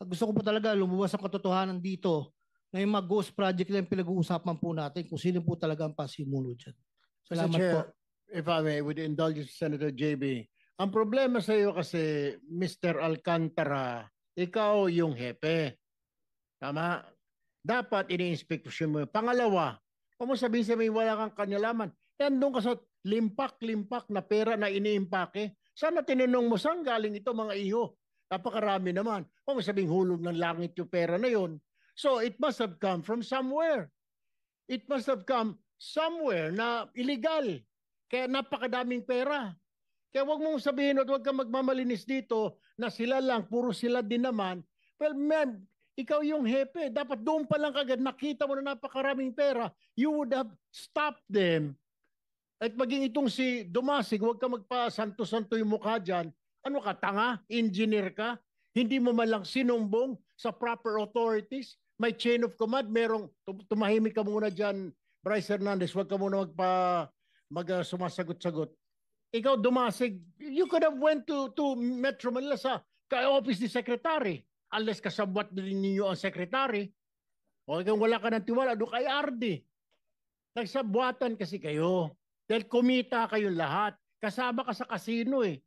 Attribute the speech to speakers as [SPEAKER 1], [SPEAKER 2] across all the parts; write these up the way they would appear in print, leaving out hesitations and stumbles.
[SPEAKER 1] Gusto ko po talaga lumabas ang katotohanan dito na yung mga ghost project lang pinag-uusapan po natin kung sino po talaga ang pasimuno dyan.
[SPEAKER 2] Mr.
[SPEAKER 1] Salamat
[SPEAKER 2] Chair,
[SPEAKER 1] po.
[SPEAKER 2] if I may, with the indulgence of Senator JB, ang problema sa iyo kasi, Mr. Alcantara, ikaw yung hepe. Tama? Dapat ini-inspeksyon mo. Pangalawa, kung mo sabihin wala kang kanalaman, yan doon ka sa limpak-limpak na pera na iniimpake. Sana tinanong mo saan galing ito mga iho. Napakarami naman. Kung mo sabihin hulog ng langit yung pera na yon. So it must have come from somewhere. It must have come somewhere na illegal. Kaya napakadaming pera. Kaya wag mong sabihin at wag kang magmamalinis dito na sila lang, puro sila din naman. Well, ma'am, ikaw yung hepe. Dapat doon pa lang kagad nakita mo na napakaraming pera. You would have stopped them. At maging itong si Dumasig, wag ka magpa-santo-santo yung mukha dyan. Ano ka, tanga? Engineer ka? Hindi mo man lang sinumbong sa proper authorities? May chain of command, merong tumahimik ka muna dyan, Bryce Hernandez, wag ka muna sumasagot-sagot. Ikaw Dumasig, you could have went to Metro Manila sa office ni Secretary. Unless kasabwat din ninyo ang Secretary. O kung wala ka ng tiwala, doon kay RD. Nagsabuatan kasi kayo. Dahil kumita kayong lahat. Kasama ka sa kasino eh.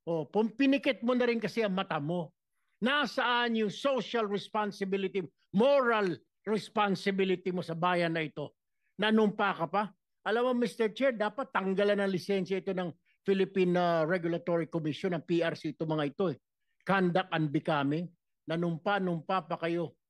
[SPEAKER 2] O, pinikit mo na rin kasi ang mata mo. Nasaan yung social responsibility, moral responsibility mo sa bayan na ito? Nanumpa ka pa? Alam mo, Mr. Chair, dapat tanggalan ng lisensya ito ng Philippine Regulatory Commission, ng PRC, ito mga ito eh. Conduct Unbecoming. Nanumpa-numpa pa kayo.